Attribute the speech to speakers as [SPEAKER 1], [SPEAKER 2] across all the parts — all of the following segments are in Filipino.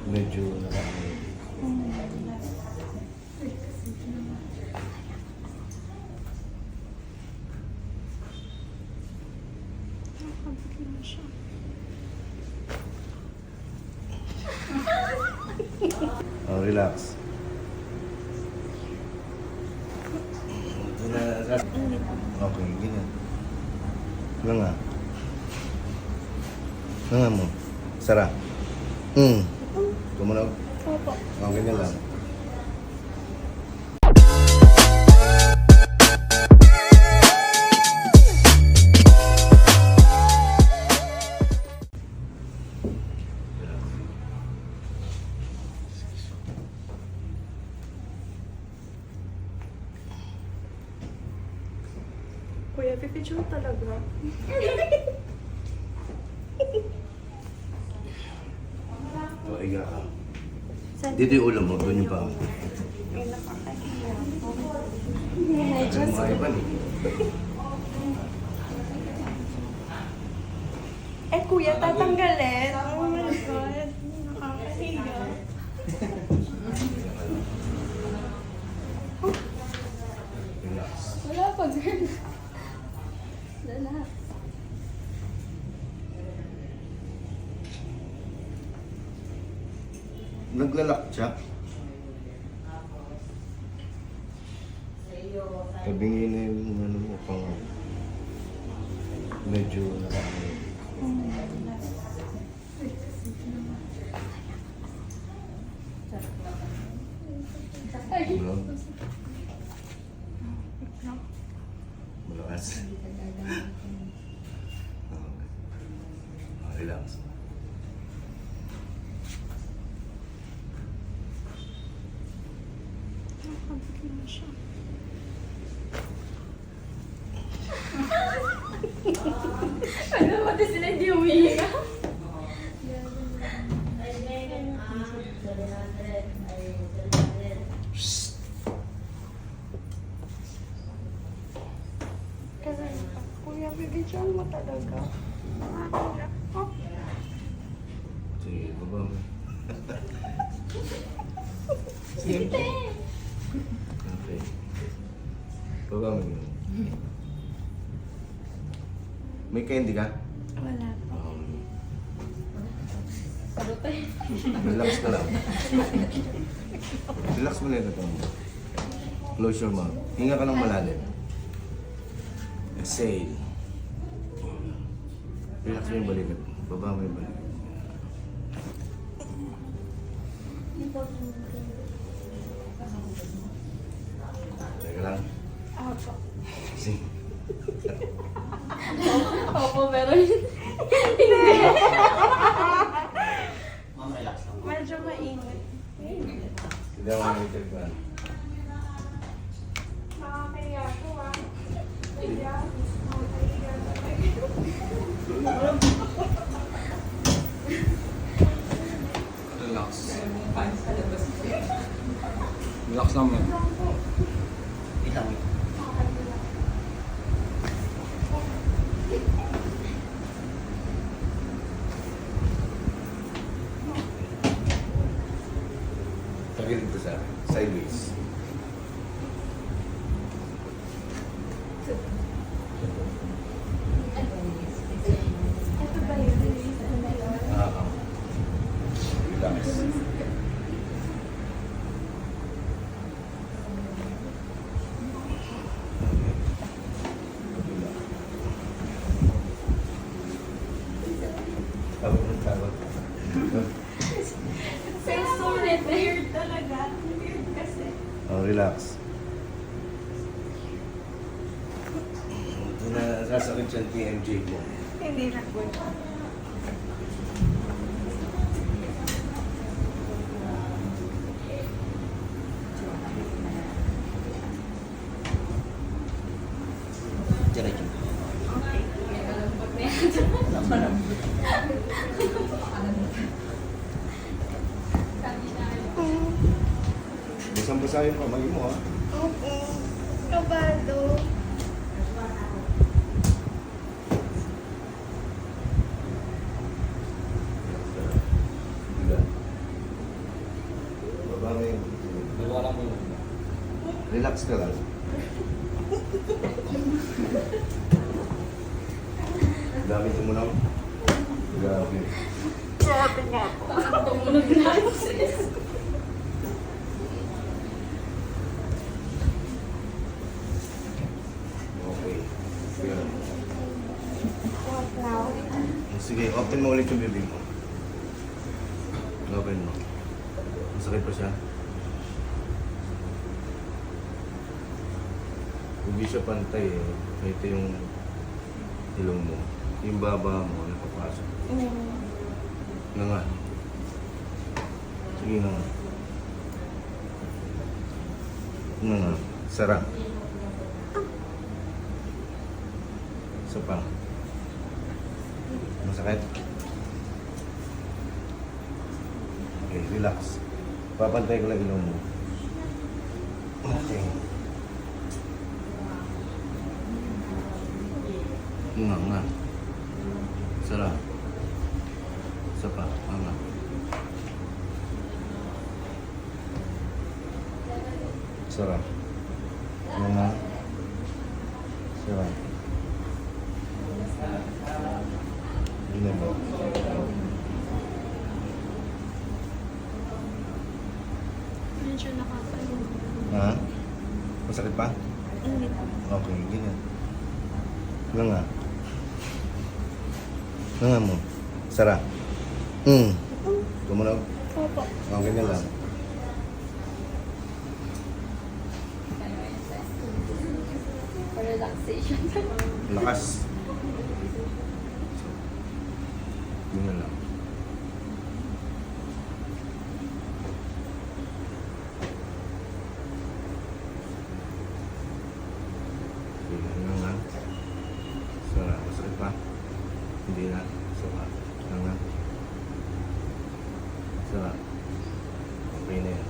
[SPEAKER 1] Medyo nakakaya. Oh, relax. Okay, ganyan. Nga. Nga mo. Sarap. Tumunog?
[SPEAKER 2] Opo.
[SPEAKER 1] Oh, ganyan lang.
[SPEAKER 2] Kuya, pipicture talaga.
[SPEAKER 1] Oh, higa ka.
[SPEAKER 2] Saan?
[SPEAKER 1] Dito yung ulo mo, doon yung paa mo.
[SPEAKER 2] Ay, nakakahiya.
[SPEAKER 1] Ano mo kayo ba ni?
[SPEAKER 2] Eh, kuya, tatanggalin. Oh my God. Nakakahiya.
[SPEAKER 1] Relax.
[SPEAKER 3] Wala pa, girl. Relax.
[SPEAKER 1] Naglalak siya. Tabingin na yung ano mo pang medyo nakakaya.
[SPEAKER 3] Ay.
[SPEAKER 1] Ulo. Malakas. Relax.
[SPEAKER 2] Nakakahiya siya.
[SPEAKER 3] Ano ba ito sila hindi umiiyak?
[SPEAKER 2] Kasi, kuya, pipicture mo talaga. Nakakahiya. Oh.
[SPEAKER 1] Sige, baba mo.
[SPEAKER 3] Sige.
[SPEAKER 1] Okay. Baba mo yun. May candy ka?
[SPEAKER 2] Wala po.
[SPEAKER 3] Ano pa eh?
[SPEAKER 1] Relax ka lang. Relax mo lang ito mo. Close your mouth. Hinga ka ng malalim. Exhale. Relax mo yung balikat. Baba mo yung balikat. Teka lang.
[SPEAKER 2] Opo.
[SPEAKER 1] Sige.
[SPEAKER 3] Opo, pero hindi.
[SPEAKER 2] Medyo mainit.
[SPEAKER 1] Hindi ako nag-check ba?
[SPEAKER 2] Nakakahiya ko ah. Kuya, nakakahiya talaga.
[SPEAKER 4] Relax. Relax lang mo.
[SPEAKER 1] Tagil dito sa akin. Sideways.
[SPEAKER 2] Ito ba yun?
[SPEAKER 1] Relax. Tawag ng tawag.
[SPEAKER 2] So weird talaga. Weird kasi.
[SPEAKER 1] Oh, relax. Ito na sasakit siya PMJ mo.
[SPEAKER 2] Hindi na po.
[SPEAKER 1] Diretso. Basang-basa yung kamay mo, ha?
[SPEAKER 2] Opo. Kabado.
[SPEAKER 1] Relax ka lang. Gamit mo na. Grabe.
[SPEAKER 3] Tumunog na.
[SPEAKER 1] Okay. Good.
[SPEAKER 2] What now?
[SPEAKER 1] Sige, open mo ulit yung bibig mo. Open mo. Masakit pa siya. Hindi siya pantay eh. Ito yung ilong mo. Yung baba mo, napapasok. Na nga. Sige na nga. Na nga. Sara. Isa pa. Masakit? Okay, relax. Papantay ko lang ilong mo. Okay. Nga. Sara. Isa pa. Nga. Sara. Nga. Sara. Ini ba?
[SPEAKER 2] Medyo nakakalimutan.
[SPEAKER 1] Ha? Masakit pa?
[SPEAKER 2] Hindi.
[SPEAKER 1] Okay, ganyan. Nga. Nga mo. Sara. Tumunog.
[SPEAKER 2] Opo.
[SPEAKER 1] Okay na lang.
[SPEAKER 3] For relaxation.
[SPEAKER 1] Lakas. Yun na lang. Yun nga. Sara, masakit pa? Hindi na. Sara. Yun nga. Sara. Okay na yan.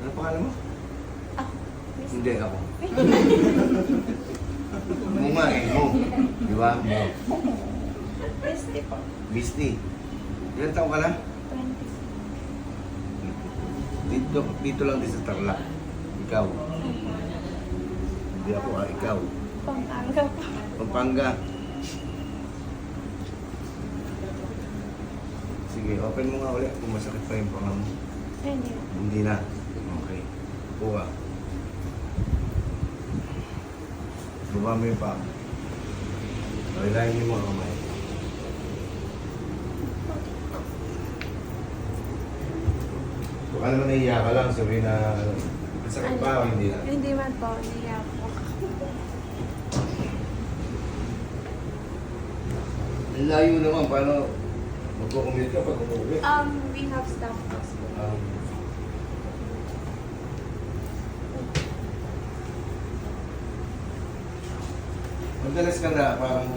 [SPEAKER 1] Ano pangalan mo? Hindi ako. Mo nga eh, mo. Di ba? Mo.
[SPEAKER 2] Beste po.
[SPEAKER 1] Bisti. Ilan taong ka na?
[SPEAKER 2] 20.
[SPEAKER 1] Dito lang din sa Tarlac. Ikaw. Hindi ako ikaw.
[SPEAKER 2] Pampanga po.
[SPEAKER 1] Pampanga. Sige, open mo nga ulit kung masakit pa yung panga mo.
[SPEAKER 2] Hindi na.
[SPEAKER 1] Hindi na. Okay. Kuha. Baba mo yung pa. Palilayin mo yung mga kamay. Baka naman naiiyak ka lang, sabihin na masakit pa o hindi na.
[SPEAKER 2] Hindi man po. Hindi po.
[SPEAKER 1] Ang layo naman, paano magkukumit ka pag umuwi?
[SPEAKER 2] We have staff house po.
[SPEAKER 1] Madalas ka na parang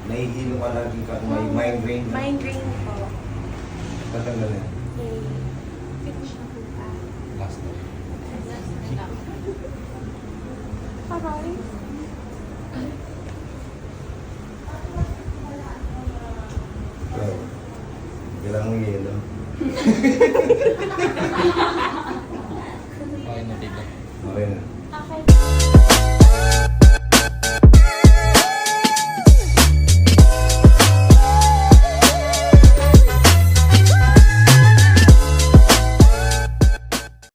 [SPEAKER 1] nahihilo ka lagi ka, may migraine ka.
[SPEAKER 2] Migraine po.
[SPEAKER 1] Tatanggal yan.
[SPEAKER 2] Okay. Finish na po pa.
[SPEAKER 1] Last na.
[SPEAKER 2] Aray.
[SPEAKER 1] So, kailangan mo yelo.
[SPEAKER 4] Okay na dito.
[SPEAKER 1] Okay na.
[SPEAKER 2] Okay.